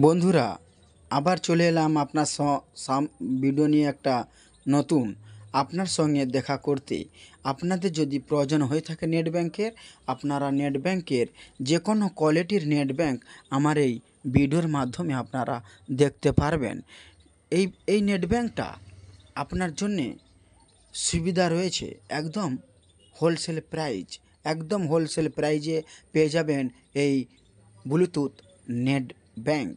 বন্ধুরা, আবার চলে এলাম আপনার ভিডিও নিয়ে একটা নতুন আপনার সঙ্গে দেখা করতে। আপনাদের যদি প্রয়োজন হয়ে থাকে নেট ব্যাংকের, আপনারা নেট ব্যাংকের যে কোনো কোয়ালিটির নেট ব্যাংক আমার এই ভিডিওর মাধ্যমে আপনারা দেখতে পারবেন। এই নেট ব্যাংকটা আপনার জন্যে সুবিধা রয়েছে একদম হোলসেল প্রাইস, একদম হোলসেল প্রাইজে পেয়ে যাবেন এই ব্লুটুথ নেট ব্যাংক।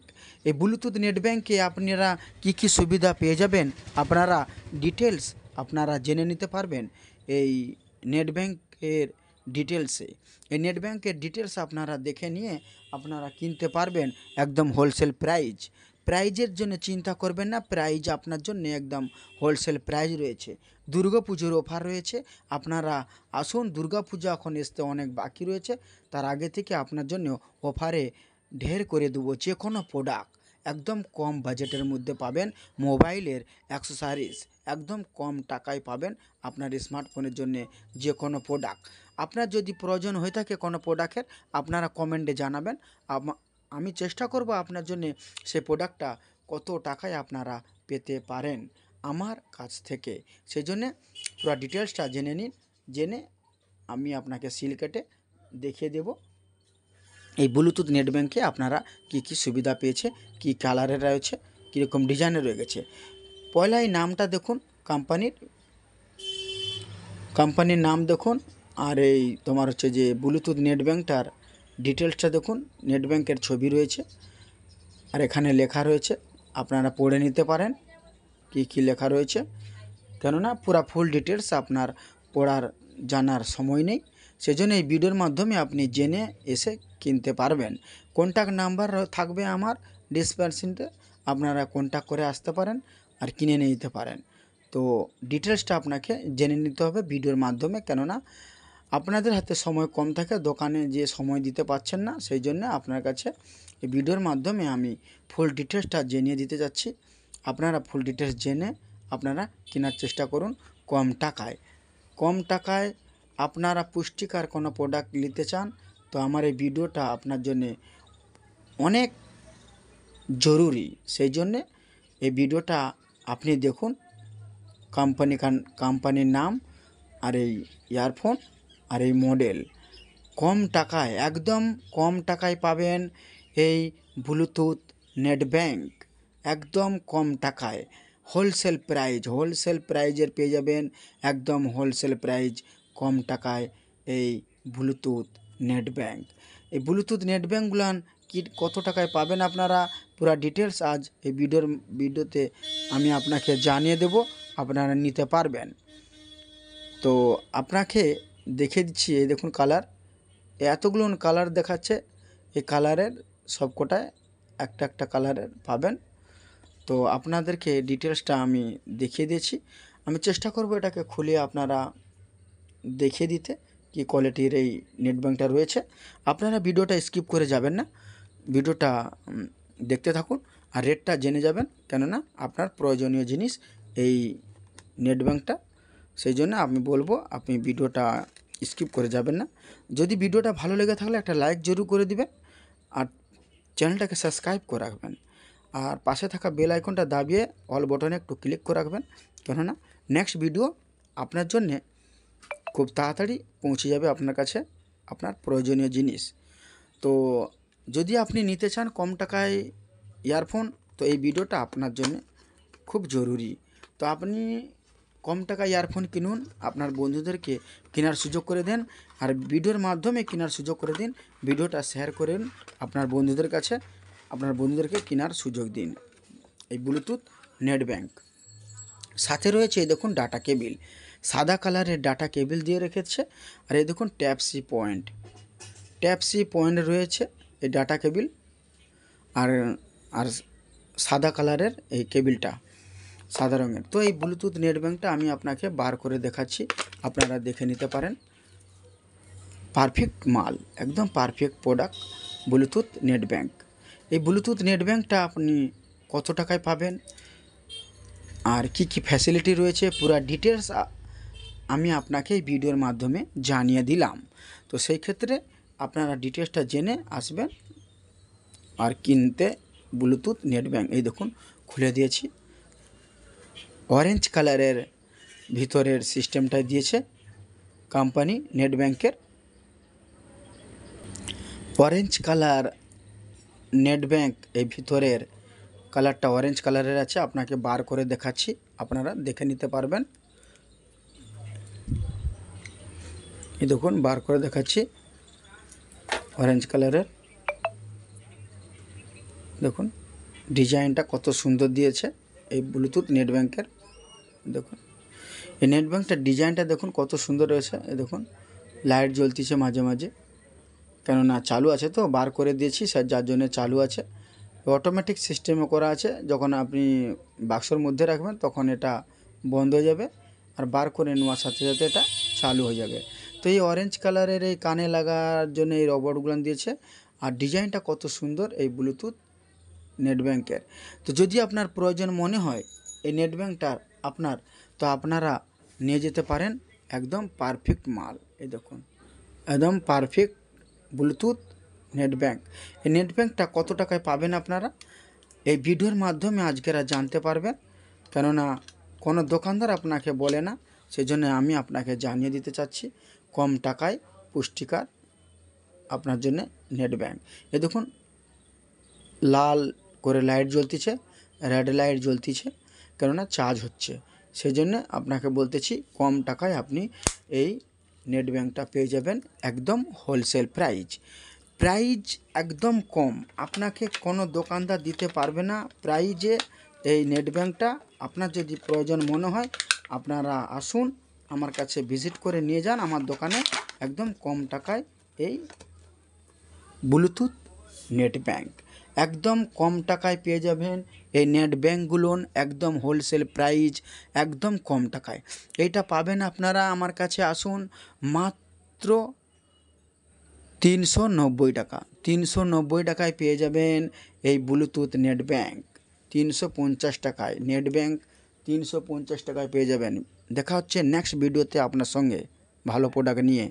এই ব্লুটুথ নেট ব্যাংকে আপনারা কী সুবিধা পেয়ে যাবেন আপনারা ডিটেলস আপনারা জেনে নিতে পারবেন এই নেট ব্যাংকের ডিটেলসে। এই নেট ব্যাংকের ডিটেলস আপনারা দেখে নিয়ে আপনারা কিনতে পারবেন একদম হোলসেল প্রাইজের জন্য চিন্তা করবেন না। প্রাইজ আপনার জন্য একদম হোলসেল প্রাইজ রয়েছে। দুর্গাপুজোর অফার রয়েছে, আপনারা আসুন। দুর্গাপূজা এখন আসতে অনেক বাকি রয়েছে, তার আগে থেকে আপনার জন্য অফারে ঢের করে দেবো। যে কোনো প্রোডাক্ট একদম কম বাজেটের মধ্যে পাবেন। মোবাইলের অ্যাক্সেসরিজ একদম কম টাকায় পাবেন আপনার স্মার্টফোনের জন্য। যে কোনো প্রোডাক্ট আপনার যদি প্রয়োজন হয়ে থাকে কোনো প্রোডাক্টের, আপনারা কমেন্টে জানাবেন। আমি চেষ্টা করব আপনার জন্য সে প্রোডাক্টটা কত টাকায় আপনারা পেতে পারেন আমার কাছ থেকে। সেই জন্যে পুরো ডিটেলসটা জেনে নিন। জেনে আমি আপনাকে সিল কেটে দেখিয়ে দেব এই ব্লুটুথ নেট ব্যাংকে আপনারা কী সুবিধা পেয়েছে, কী কালারের রয়েছে, কীরকম ডিজাইনের রয়ে গেছে। পয়লা এই নামটা দেখুন, কোম্পানির নাম দেখুন। আর এই তোমার হচ্ছে যে ব্লুটুথ নেট ব্যাংকটার ডিটেলসটা দেখুন। নেট ব্যাংকের ছবি রয়েছে আর এখানে লেখা রয়েছে, আপনারা পড়ে নিতে পারেন কী লেখা রয়েছে। কেননা পুরা ফুল ডিটেলস আপনার পড়ার জানার সময় নেই, সেজন্য এই ভিডিওর মাধ্যমে আপনি জেনে এসে কিনতে পারবেন। কন্ট্যাক্ট নাম্বার থাকবে আমার ডিসক্রিপশনে, আপনারা কন্ট্যাক্ট করে আসতে পারেন আর কিনে নিতে পারেন। তো ডিটেলসটা আপনাকে জেনে নিতে হবে ভিডিওর মাধ্যমে, কেননা আপনাদের হাতে সময় কম থাকে, দোকানে যে সময় দিতে পারছেন না, সেই জন্য আপনার কাছে এই ভিডিওর মাধ্যমে আমি ফুল ডিটেলসটা জেনে দিতে যাচ্ছি। আপনারা ফুল ডিটেলস জেনে আপনারা কেনার চেষ্টা করুন কম টাকায়। আপনারা পুষ্টিকর কোনো প্রোডাক্ট নিতে চান তো আমার এই ভিডিওটা আপনার জন্য অনেক জরুরি। সেই জন্যে এই ভিডিওটা আপনি দেখুন। কোম্পানির নাম আর এই ইয়ারফোন আর এই মডেল, কম টাকায়, একদম কম টাকায় পাবেন এই ব্লুটুথ নেট ব্যাংক। একদম কম টাকায় হোলসেল প্রাইজের পেয়ে যাবেন, একদম হোলসেল প্রাইজ কম টাকায় এই ব্লুটুথ নেট ব্যাংক। এই ব্লুটুথ নেট ব্যাংকগুলান কত টাকায় পাবেন আপনারা পুরো ডিটেলস আজ এই ভিডিওতে আমি আপনাকে জানিয়ে দেব, আপনারা নিতে পারবেন। তো আপনাকে দেখে দিচ্ছি, এই দেখুন কালার, এতগুলো কালার দেখাচ্ছে। এই কালারের সবকটায় একটা কালারের পাবেন। তো আপনাদেরকে ডিটেলসটা আমি দেখিয়ে দিয়েছি। আমি চেষ্টা করব এটাকে খুলে আপনারা দেখিয়ে দিতে কি কোয়ালিটির এই নেট ব্যাংকটা রয়েছে। আপনারা ভিডিওটা স্কিপ করে যাবেন না, ভিডিওটা দেখতে থাকুন আর রেটটা জেনে যাবেন, কেননা আপনার প্রয়োজনীয় জিনিস এই নেট ব্যাংকটা। সেই জন্য আমি বলবো আপনি ভিডিওটা স্কিপ করে যাবেন না। যদি ভিডিওটা ভালো লেগে থাকলে একটা লাইক জরুর করে দিবেন আর চ্যানেলটাকে সাবস্ক্রাইব করে রাখবেন। আর পাশে থাকা বেল আইকনটা দাবিয়ে অল বটনে একটু ক্লিক করে রাখবেন, কেননা নেক্সট ভিডিও আপনার জন্যে খুব তাড়াতাড়ি পৌঁছে যাবে আপনার কাছে আপনার প্রয়োজনীয় জিনিস। তো যদি আপনি নিতে চান কম টাকায় ইয়ারফোন, তো এই ভিডিওটা আপনার জন্য খুব জরুরি। তো আপনি কম টাকায় ইয়ারফোন কিনুন, আপনার বন্ধুদেরকে কেনার সুযোগ করে দেন আর ভিডিওর মাধ্যমে কেনার সুযোগ করে দিন। ভিডিওটা শেয়ার করেন আপনার বন্ধুদের কাছে, আপনার বন্ধুদেরকে কেনার সুযোগ দিন এই ব্লুটুথ নেট ব্যাংক। সাথে রয়েছে এই দেখুন ডাটা কেবিল, সাদা কালারের ডাটা কেবিল দিয়ে রেখেছে। আর এই দেখুন ট্যাপ সি পয়েন্ট রয়েছে এই ডাটা কেবিল, আর সাদা কালারের এই কেবিলটা সাদা রঙের। তো এই ব্লুটুথ নেট ব্যাংকটা আমি আপনাকে বার করে দেখাচ্ছি, আপনারা দেখে নিতে পারেন। পারফেক্ট মাল, একদম perfect product Bluetooth net bank. এই ব্লুটুথ নেট ব্যাংকটা আপনি কত টাকায় পাবেন আর কি ফ্যাসিলিটি রয়েছে পুরো ডিটেলস আমি আপনাকে এই ভিডিওর মাধ্যমে জানিয়ে দিলাম। তো সেই ক্ষেত্রে আপনারা ডিটেলসটা জেনে আসবেন আর কিনতে ব্লুটুথ নেট ব্যাঙ্ক। এই দেখুন খুলে দিয়েছি। অরেঞ্জ কালারের ভিতরের সিস্টেমটা দিয়েছে কোম্পানি নেট ব্যাঙ্কের। অরেঞ্জ কালার নেট ব্যাঙ্ক, এই ভিতরের কালারটা অরেঞ্জ কালারের আছে। আপনাকে বার করে দেখাচ্ছি, আপনারা দেখে নিতে পারবেন। এই দেখুন বার করে দেখাচ্ছি অরেঞ্জ কালারের। দেখুন ডিজাইনটা কত সুন্দর দিয়েছে এই ব্লুটুথ নেট ব্যাঙ্কের। দেখুন এই নেট ব্যাঙ্কটার ডিজাইনটা দেখুন কত সুন্দর রয়েছে। এই দেখুন লাইট জ্বলতিছে মাঝে মাঝে, কেননা চালু আছে তো, বার করে দিয়েছি স্যার, যার জন্য চালু আছে। অটোমেটিক সিস্টেমে করা আছে, যখন আপনি বাক্সর মধ্যে রাখবেন তখন এটা বন্ধ হয়ে যাবে, আর বার করে নেওয়ার সাথে সাথে এটা চালু হয়ে যাবে। তো এই অরেঞ্জ কালারের এই কানে লাগার জন্য এই রবারগুলো দিয়েছে, আর ডিজাইনটা কত সুন্দর এই ব্লুটুথ নেট ব্যাঙ্কের। তো যদি আপনার প্রয়োজন মনে হয় এই নেট ব্যাঙ্কটার আপনার, তো আপনারা নিয়ে যেতে পারেন। একদম পারফেক্ট মাল। এই দেখুন একদম পারফেক্ট ব্লুটুথ নেট ব্যাঙ্ক। এই নেট ব্যাঙ্কটা কত টাকায় পাবেন আপনারা এই ভিডিওর মাধ্যমে আজকেরা জানতে পারবেন, কেননা কোনো দোকানদার আপনাকে বলে না, সেজন্য আমি আপনাকে জানিয়ে দিতে চাচ্ছি কম টাকায় পুষ্টিকর আপনার জন্য নেট ব্যাঙ্ক। এ দেখুন লাল করে লাইট জ্বলতিছে, রেড লাইট জ্বলতিছে, কেননা চার্জ হচ্ছে। সেই জন্য আপনাকে বলতেছি কম টাকায় আপনি এই নেট ব্যাঙ্কটা পেয়ে যাবেন, একদম হোলসেল প্রাইজ একদম কম। আপনাকে কোনো দোকানদার দিতে পারবে না প্রাইজে এই নেট ব্যাঙ্কটা। আপনার যদি প্রয়োজন মনে হয় আপনারা আসুন, আমার কাছে ভিজিট করে নিয়ে যান আমার দোকানে। একদম কম টাকায় এই ব্লুটুথ নেট ব্যাঙ্ক একদম কম টাকায় পেয়ে যাবেন। এই নেট ব্যাঙ্কগুলো একদম হোলসেল প্রাইস, একদম কম টাকায় এইটা পাবেন আপনারা। আমার কাছে আসুন, মাত্র 390 টাকা, 390 টাকায় পেয়ে যাবেন এই ব্লুটুথ নেট ব্যাঙ্ক। 350 টাকায় নেট ব্যাঙ্ক, 350 টাকায় পেয়ে যাবেন। দেখা হচ্ছে নেক্সট ভিডিওতে আপনার সঙ্গে ভালো প্রোডাক্ট নিয়ে।